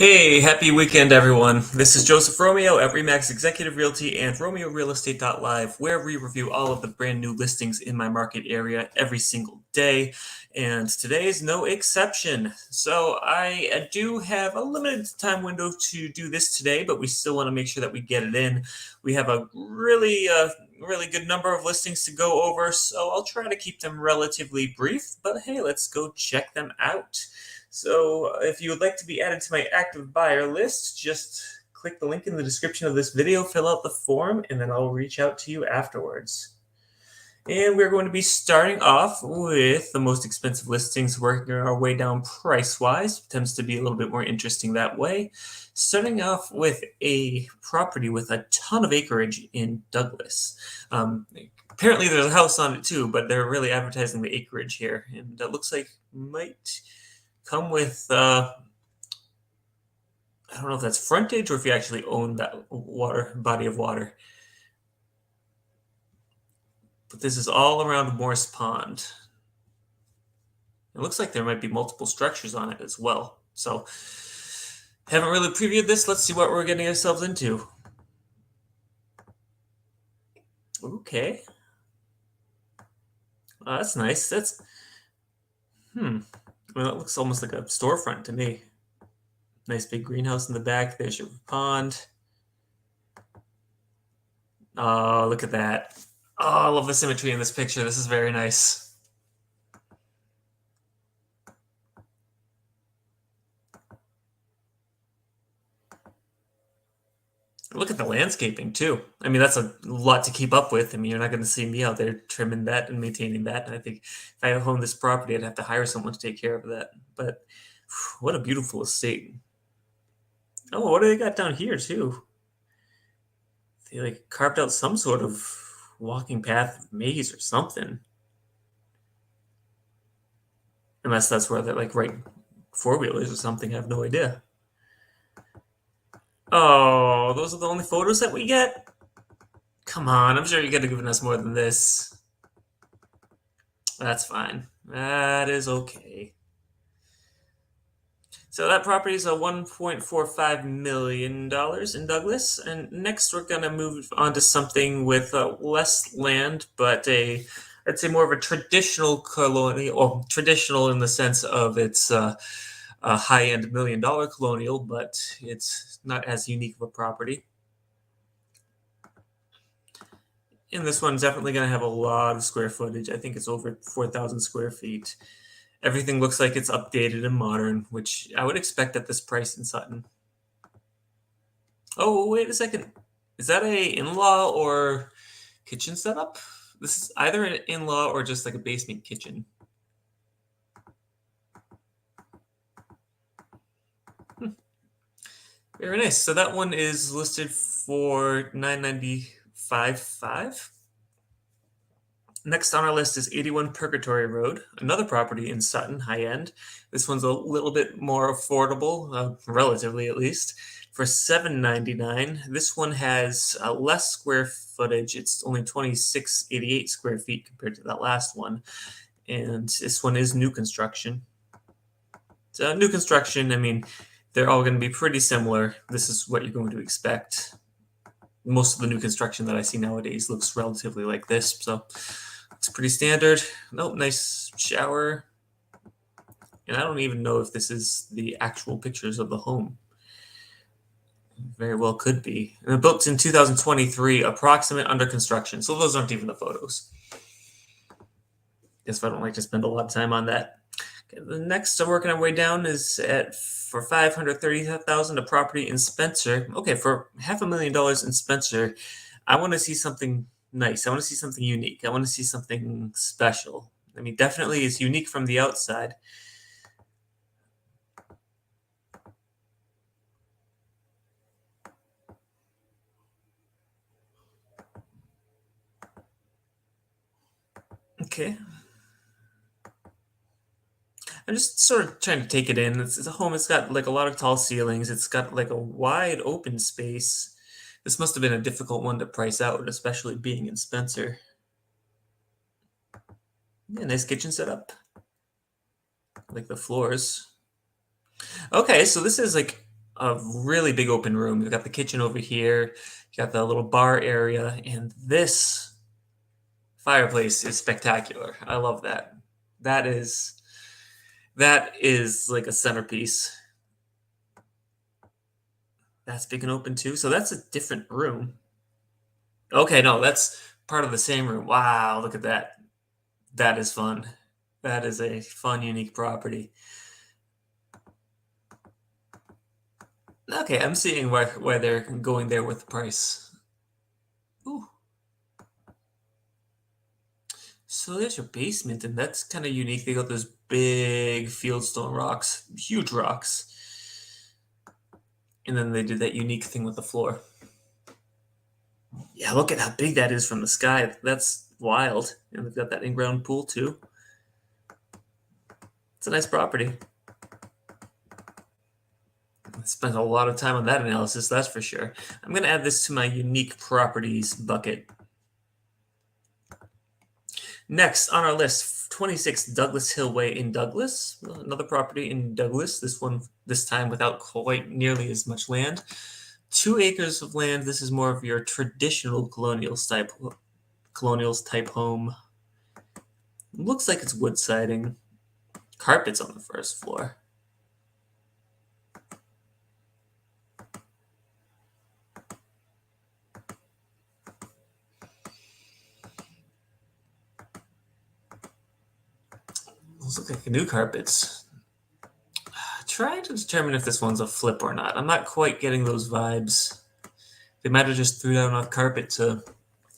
Hey, happy weekend, everyone. This is Joseph Romeo at Remax Executive Realty and RomeoRealEstate.Live, where we review all of the brand new listings in my market area every single day. And today is no exception. So I do have a limited time window to do this today, but we still want to make sure that we get it in. We have a really good number of listings to go over, so I'll try to keep them relatively brief. But hey, let's go check them out. So if you would like to be added to my active buyer list, just click the link in the description of this video, fill out the form, and then I'll reach out to you afterwards. And we're going to be starting off with the most expensive listings, working our way down price-wise. Tends to be a little bit more interesting that way. Starting off with a property with a ton of acreage in Douglas. Apparently there's a house on it too, but they're really advertising the acreage here. And it looks like might come with I don't know if that's frontage or if you actually own that body of water. But this is all around Morse Pond. It looks like there might be multiple structures on it as well. So haven't really previewed this. Let's see what we're getting ourselves into. Okay. That's nice. Well, that looks almost like a storefront to me. Nice big greenhouse in the back. There's your pond. Oh, look at that. Oh, I love the symmetry in this picture. This is very nice. Look at the landscaping too. I mean, that's a lot to keep up with. I mean, you're not going to see me out there trimming that and maintaining that. And I think if I owned this property, I'd have to hire someone to take care of that. But what a beautiful estate. Oh, what do they got down here too? They like carved out some sort of walking path maze or something. Unless that's where they're like right four-wheelers or something. I have no idea. Oh, those are the only photos that we get? Come on, I'm sure you could have given us more than this. That's fine. That is okay. So that property is a $1.45 million in Douglas. And next we're going to move on to something with less land, but I'd say more of a traditional colonial, or traditional in the sense of it's a high-end $1 million colonial, but it's not as unique of a property. And this one's definitely going to have a lot of square footage. I think it's over 4,000 square feet. Everything looks like it's updated and modern, which I would expect at this price in Sutton. Oh, wait a second. Is that a in-law or kitchen setup? This is either an in-law or just like a basement kitchen. Very nice. So that one is listed for $995,500. Next on our list is 81 Purgatory Road, another property in Sutton, high-end. This one's a little bit more affordable, relatively at least, for $799. This one has less square footage. It's only 2688 square feet compared to that last one. And this one is new construction. So new construction, I mean, they're all going to be pretty similar. This is what you're going to expect. Most of the new construction that I see nowadays looks relatively like this, so it's pretty standard. Nope, nice shower. And I don't even know if this is the actual pictures of the home. Very well could be. And built in 2023, approximate under construction. So those aren't even the photos. Guess I don't like to spend a lot of time on that. Okay, the next working our way down is for $530,000, a property in Spencer. Okay, for $500,000 in Spencer, I want to see something nice. I want to see something unique. I want to see something special. I mean, definitely it's unique from the outside. Okay. I'm just sort of trying to take it in. It's a home. It's got like a lot of tall ceilings. It's got like a wide open space. This must have been a difficult one to price out, especially being in Spencer. Yeah, nice kitchen setup. Like the floors. Okay, so this is like a really big open room. You've got the kitchen over here, you got the little bar area, and this fireplace is spectacular. I love that. That is that is like a centerpiece. That's big and open too. So that's a different room. Okay, no, that's part of the same room. Wow, look at that. That is fun. That is a fun, unique property. Okay, I'm seeing why they're going there with the price. Ooh. So there's your basement, and that's kind of unique. They got those big fieldstone rocks, huge rocks. And then they did that unique thing with the floor. Yeah, look at how big that is from the sky. That's wild. And they've got that in-ground pool too. It's a nice property. I spent a lot of time on that analysis, that's for sure. I'm going to add this to my unique properties bucket. Next on our list, 26 Douglas Hill Way in Douglas. Another property in Douglas, this time without quite nearly as much land. 2 acres of land. This is more of your traditional colonials type home. Looks like it's wood siding. Carpets on the first floor. Those look like new carpets. Trying to determine if this one's a flip or not. I'm not quite getting those vibes. They might have just threw down enough carpet to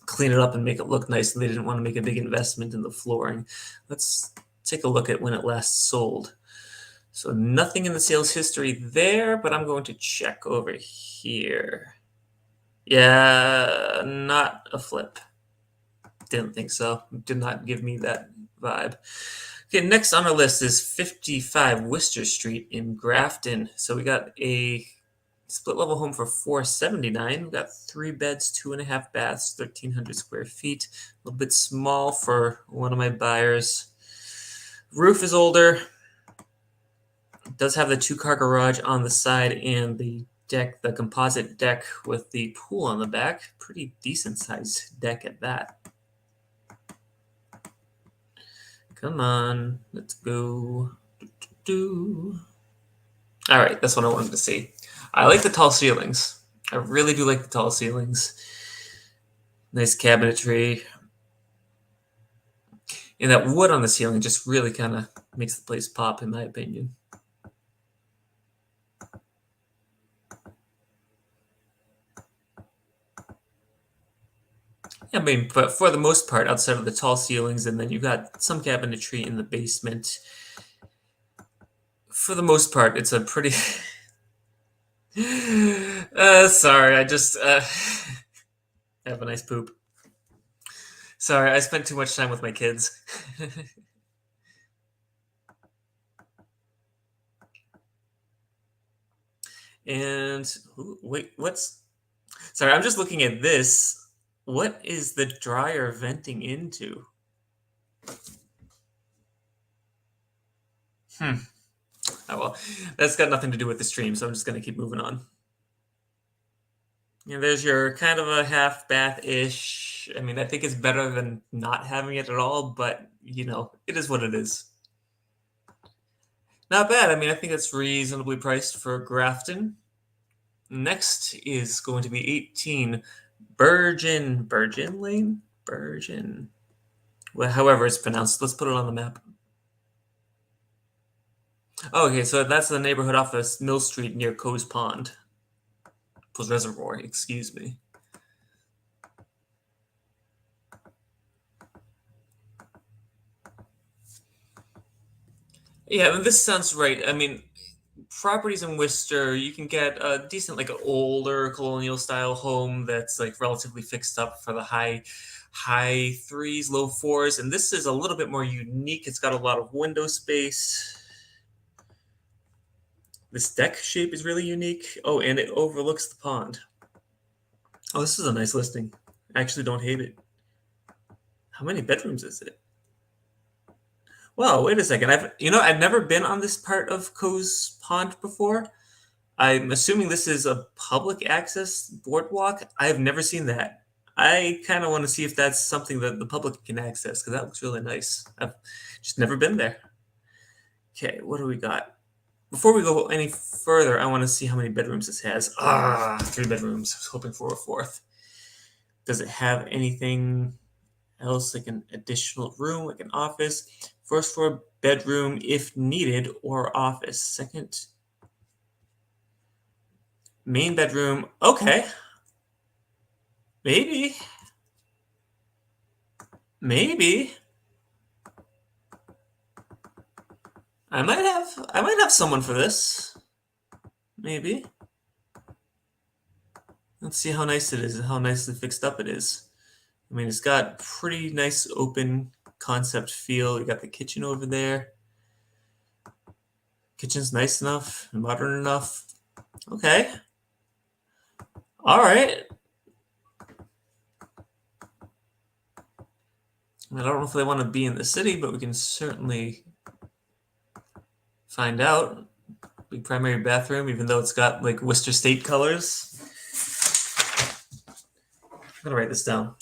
clean it up and make it look nice, and they didn't want to make a big investment in the flooring. Let's take a look at when it last sold. So nothing in the sales history there, but I'm going to check over here. Yeah, not a flip. Didn't think so. Did not give me that vibe. Okay, next on our list is 55 Worcester Street in Grafton. So we got a split level home for $479. We got 3 beds, 2.5 baths, 1,300 square feet. A little bit small for one of my buyers. Roof is older. It does have the 2-car garage on the side and the deck, the composite deck with the pool on the back. Pretty decent sized deck at that. Come on, let's go. All right, that's what I wanted to see. I like the tall ceilings. I really do like the tall ceilings. Nice cabinetry. And that wood on the ceiling just really kind of makes the place pop, in my opinion. I mean, but for the most part, outside of the tall ceilings, and then you've got some cabinetry in the basement. For the most part, it's a pretty... sorry, I just have a nice poop. Sorry, I spent too much time with my kids. And wait, sorry, I'm just looking at this. What is the dryer venting into? Oh well, that's got nothing to do with the stream, so I'm just gonna keep moving on. Yeah, there's your kind of a half bath-ish. I mean, I think it's better than not having it at all, but you know, it is what it is. Not bad. I mean, I think it's reasonably priced for Grafton. Next is going to be 18 Bergen Lane? Bergen. Well, however it's pronounced. Let's put it on the map. Oh, okay, so that's the neighborhood off of Mill Street near Coe's Pond. Coe's Reservoir, excuse me. Yeah, this sounds right. I mean, properties in Worcester, you can get a decent, like an older colonial style home that's like relatively fixed up for the high 3s, low 4s, and this is a little bit more unique. It's got a lot of window space. This deck shape is really unique. Oh, and it overlooks the pond. Oh, this is a nice listing. I actually don't hate it. How many bedrooms is it? Wow, wait a second. I've never been on this part of Coe's Pond before. I'm assuming this is a public access boardwalk. I've never seen that. I kind of want to see if that's something that the public can access because that looks really nice. I've just never been there. Okay, what do we got? Before we go any further, I want to see how many bedrooms this has. Ah, 3 bedrooms. I was hoping for a fourth. Does it have anything else like an additional room, like an office? First floor bedroom if needed, or office. Second main bedroom. Okay, maybe, maybe. I might have someone for this. Maybe. Let's see how nice it is and how nicely fixed up it is. I mean, it's got pretty nice open concept feel. You got the kitchen over there. Kitchen's nice enough, modern enough. Okay. All right. I don't know if they want to be in the city, but we can certainly find out. Big primary bathroom, even though it's got like Worcester State colors. I'm gonna write this down.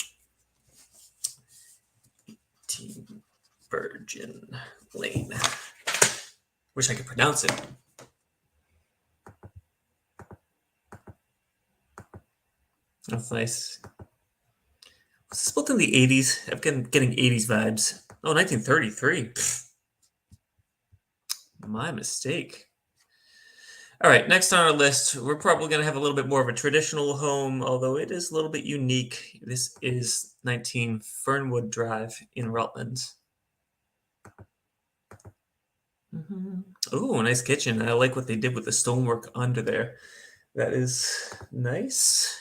Team Virgin Lane. Wish I could pronounce it. That's nice. Was this built in the 80s? I'm getting 80s vibes. Oh, 1933. Pfft. My mistake. All right, next on our list, we're probably going to have a little bit more of a traditional home, although it is a little bit unique. This is 19 Fernwood Drive in Rutland. Oh, nice kitchen. I like what they did with the stonework under there. That is nice.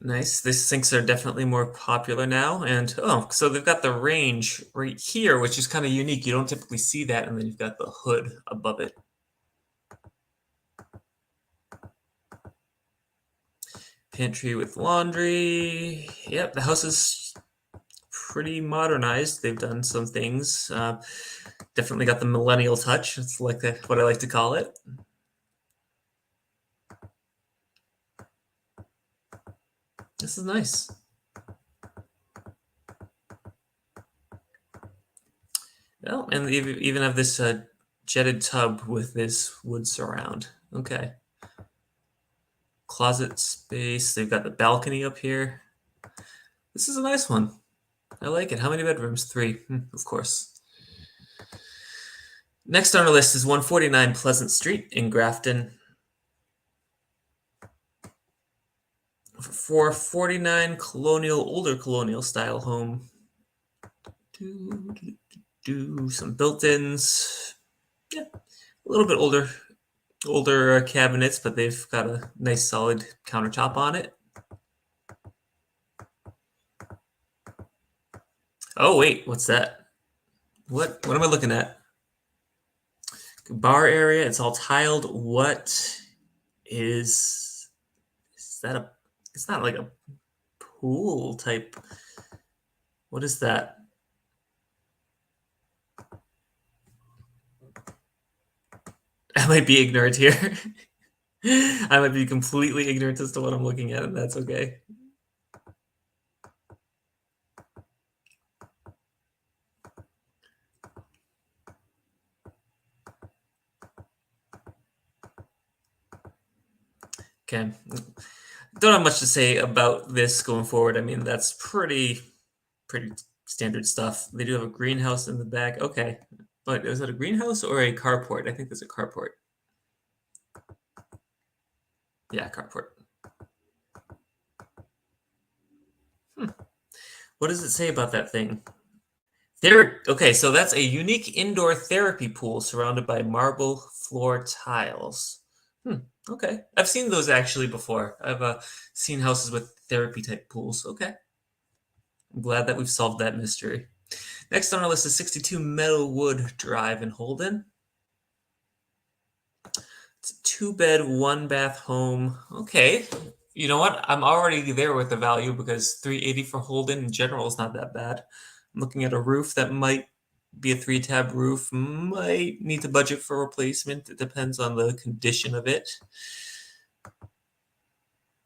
Nice. These sinks are definitely more popular now. And oh, so they've got the range right here, which is kind of unique. You don't typically see that. And then you've got the hood above it. Pantry with laundry. Yep, the house is pretty modernized. They've done some things. Definitely got the millennial touch. It's like what I like to call it. This is nice. Oh, and they even have this jetted tub with this wood surround. Okay. Closet space. They've got the balcony up here. This is a nice one. I like it. How many bedrooms? 3, of course. Next on our list is 149 Pleasant Street in Grafton. For 49 older colonial style home. Do some built-ins. Yeah, a little bit older cabinets, but they've got a nice solid countertop on it. Oh wait, what's that? What am I looking at? Bar area, it's all tiled. What is that? It's not like a pool type. What is that? I might be ignorant here. I might be completely ignorant as to what I'm looking at, and that's okay. Okay. Don't have much to say about this going forward. I mean, that's pretty standard stuff. They do have a greenhouse in the back. Okay. But is that a greenhouse or a carport? I think there's a carport. Yeah, carport. What does it say about that thing? Okay, so that's a unique indoor therapy pool surrounded by marble floor tiles. Okay. I've seen those actually before. I've seen houses with therapy type pools. Okay. I'm glad that we've solved that mystery. Next on our list is 62 Meadowwood Drive in Holden. It's a 2-bed, 1-bath home. Okay. You know what? I'm already there with the value because $380 for Holden in general is not that bad. looking at a roof that might be a 3-tab roof, might need to budget for replacement. It depends on the condition of it.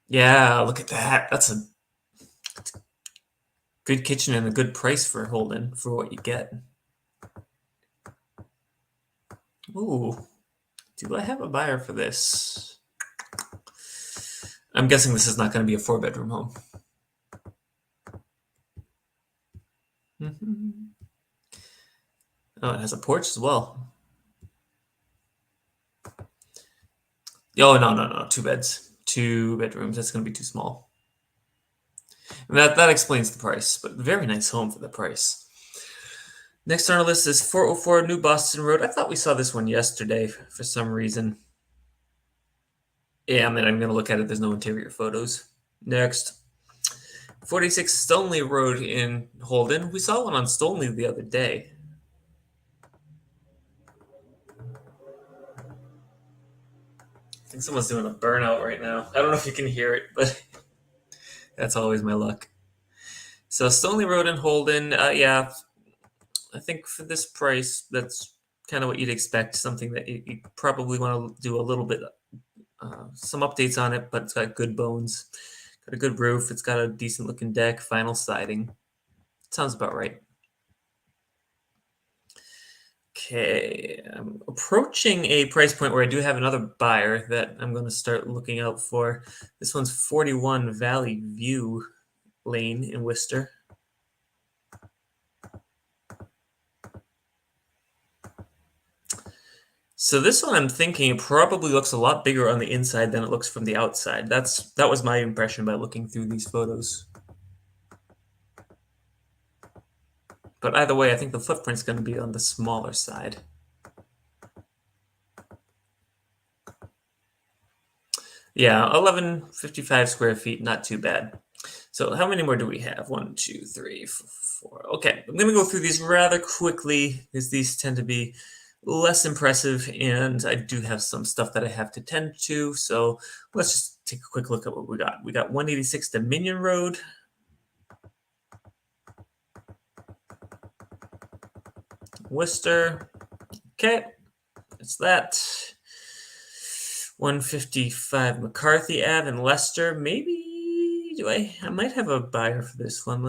Yeah, look at that. That's a good kitchen and a good price for Holden for what you get. Ooh, do I have a buyer for this? I'm guessing this is not going to be a 4-bedroom home. Oh, it has a porch as well. Oh, no. 2 beds. 2 bedrooms. That's going to be too small. And that explains the price, but very nice home for the price. Next on our list is 404 New Boston Road. I thought we saw this one yesterday for some reason. Yeah, I'm going to look at it. There's no interior photos. Next, 46 Stoneleigh Road in Holden. We saw one on Stoneleigh the other day. I think someone's doing a burnout right now. I don't know if you can hear it, but that's always my luck. So Stoneleigh Road in Holden, yeah, I think for this price, that's kind of what you'd expect. Something that you probably want to do a little bit, some updates on it, but it's got good bones, got a good roof, it's got a decent looking deck, vinyl siding. Sounds about right. Okay, I'm approaching a price point where I do have another buyer that I'm going to start looking out for. This one's 41 Valley View Lane in Worcester. So this one I'm thinking probably looks a lot bigger on the inside than it looks from the outside. That was my impression by looking through these photos. But either way, I think the footprint's going to be on the smaller side. Yeah, 1155 square feet, not too bad. So how many more do we have? 1, 2, 3, 4. Okay, I'm going to go through these rather quickly because these tend to be less impressive, and I do have some stuff that I have to tend to. So let's just take a quick look at what we got. We got 186 Dominion Road. Worcester. Okay, that's that. 155 McCarthy Ave in Leicester. Maybe I might have a buyer for this one.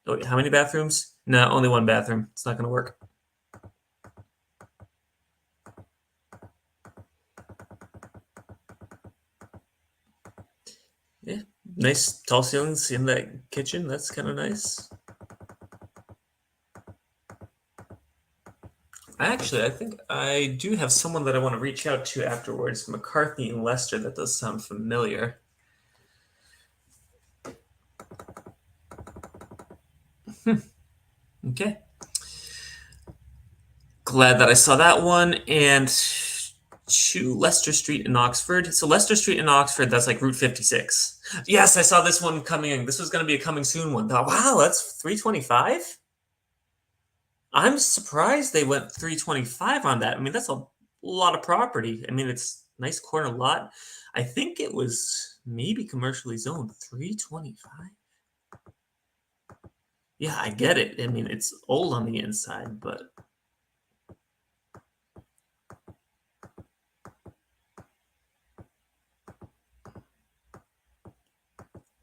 Oh, how many bathrooms? No, only one bathroom. It's not going to work. Yeah, nice tall ceilings in that kitchen. That's kind of nice. Actually, I think I do have someone that I want to reach out to afterwards. McCarthy and Leicester. That does sound familiar. Okay. Glad that I saw that one. And to Leicester Street in Oxford. So Leicester Street in Oxford, that's like Route 56. Yes, I saw this one coming in. This was going to be a coming soon one. Wow, that's 325? I'm surprised they went 325 on that. I mean, that's a lot of property. I mean, it's a nice corner lot. I think it was maybe commercially zoned 325. Yeah, I get it. I mean, it's old on the inside, but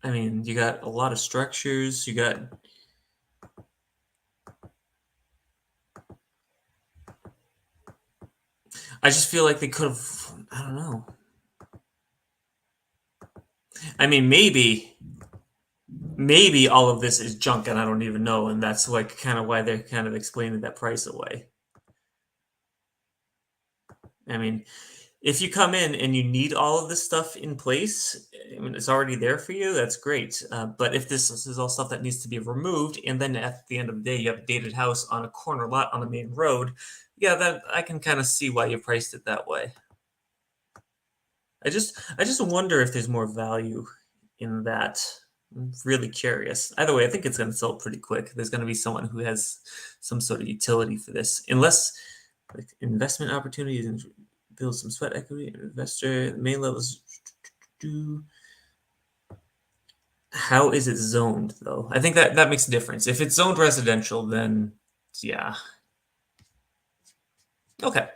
I mean, you got a lot of structures. I just feel like they could have, I don't know. I mean, maybe all of this is junk and I don't even know, and that's like kind of why they're kind of explaining that price away. I mean, if you come in and you need all of this stuff in place, I mean, it's already there for you, that's great. But if this is all stuff that needs to be removed, and then at the end of the day, you have a dated house on a corner lot on a main road, yeah, that I can kind of see why you priced it that way. I just wonder if there's more value in that. I'm really curious. Either way, I think it's going to sell pretty quick. There's going to be someone who has some sort of utility for this, unless like investment opportunities and build some sweat equity. Investor, the main levels. How is it zoned, though? I think that makes a difference. If it's zoned residential, then yeah. Okay.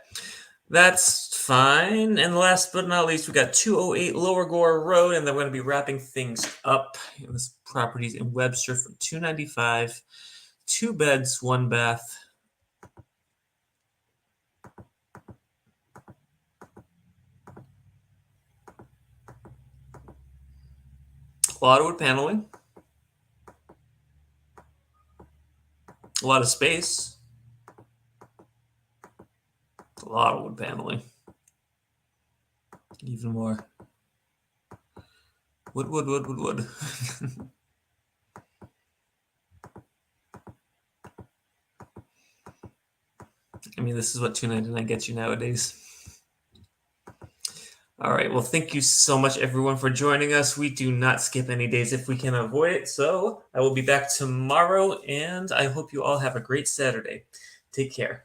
That's fine. And last but not least, we got 208 Lower Gore Road, and then we're going to be wrapping things up. This property's in Webster for 295, 2 beds, 1 bath. A lot of wood paneling, a lot of space, a lot of wood paneling, even more. Wood, wood, wood, wood, wood. I mean, this is what $299 gets you nowadays. All right. Well, thank you so much, everyone, for joining us. We do not skip any days if we can avoid it. So I will be back tomorrow, and I hope you all have a great Saturday. Take care.